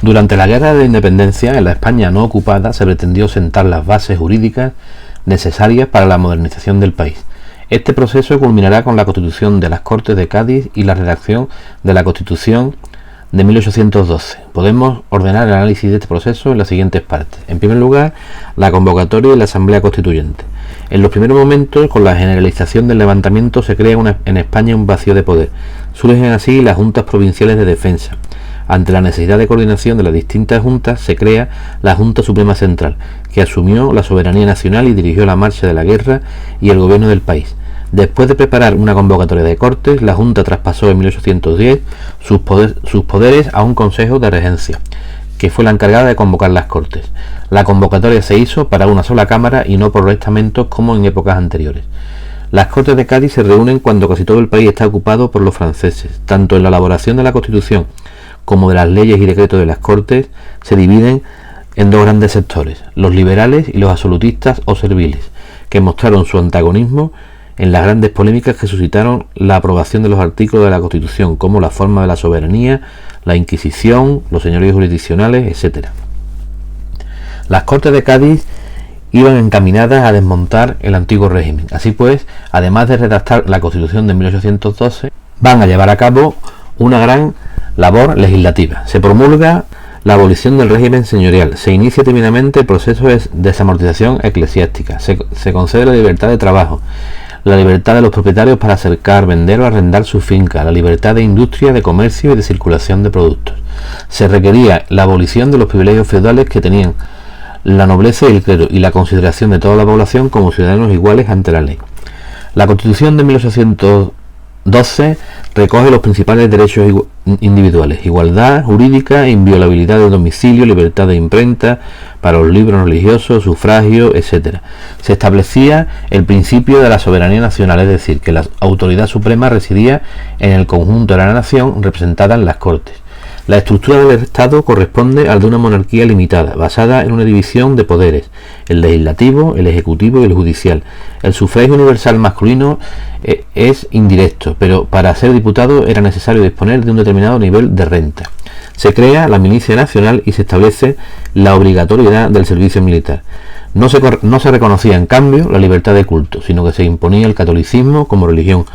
Durante la Guerra de Independencia, en la España no ocupada, se pretendió sentar las bases jurídicas necesarias para la modernización del país. Este proceso culminará con la constitución de las Cortes de Cádiz y la redacción de la Constitución de 1812. Podemos ordenar el análisis de este proceso en las siguientes partes. En primer lugar, la convocatoria y la Asamblea Constituyente. En los primeros momentos, con la generalización del levantamiento, se crea en España un vacío de poder. Surgen así las juntas provinciales de defensa. Ante la necesidad de coordinación de las distintas juntas, se crea la Junta Suprema Central, que asumió la soberanía nacional y dirigió la marcha de la guerra y el gobierno del país. Después de preparar una convocatoria de Cortes, la Junta traspasó en 1810 sus poderes a un Consejo de Regencia, que fue la encargada de convocar las Cortes. La convocatoria se hizo para una sola Cámara y no por estamentos como en épocas anteriores. Las Cortes de Cádiz se reúnen cuando casi todo el país está ocupado por los franceses. Tanto en la elaboración de la Constitución como de las leyes y decretos de las Cortes se dividen en dos grandes sectores, los liberales y los absolutistas o serviles, que mostraron su antagonismo en las grandes polémicas que suscitaron la aprobación de los artículos de la Constitución, como la forma de la soberanía, la Inquisición, los señoríos jurisdiccionales, etc. Las Cortes de Cádiz iban encaminadas a desmontar el antiguo régimen. Así pues, además de redactar la Constitución de 1812, van a llevar a cabo una gran labor legislativa. Se promulga la abolición del régimen señorial, se inicia terminantemente el proceso de desamortización eclesiástica, se concede la libertad de trabajo, la libertad de los propietarios para cercar, vender o arrendar su finca, la libertad de industria, de comercio y de circulación de productos. Se requería la abolición de los privilegios feudales que tenían la nobleza y el clero y la consideración de toda la población como ciudadanos iguales ante la ley. La Constitución de 1812 recoge los principales derechos individuales: igualdad jurídica, inviolabilidad de domicilio, libertad de imprenta para los libros religiosos, sufragio, etc. Se establecía el principio de la soberanía nacional, es decir, que la autoridad suprema residía en el conjunto de la nación representada en las Cortes. La estructura del Estado corresponde al de una monarquía limitada, basada en una división de poderes: el legislativo, el ejecutivo y el judicial. El sufragio universal masculino es indirecto, pero para ser diputado era necesario disponer de un determinado nivel de renta. Se crea la milicia nacional y se establece la obligatoriedad del servicio militar. No se reconocía, en cambio, la libertad de culto, sino que se imponía el catolicismo como religión.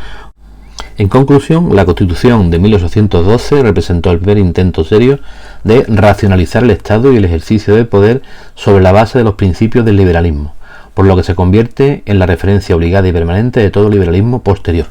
En conclusión, la Constitución de 1812 representó el primer intento serio de racionalizar el Estado y el ejercicio del poder sobre la base de los principios del liberalismo, por lo que se convierte en la referencia obligada y permanente de todo liberalismo posterior.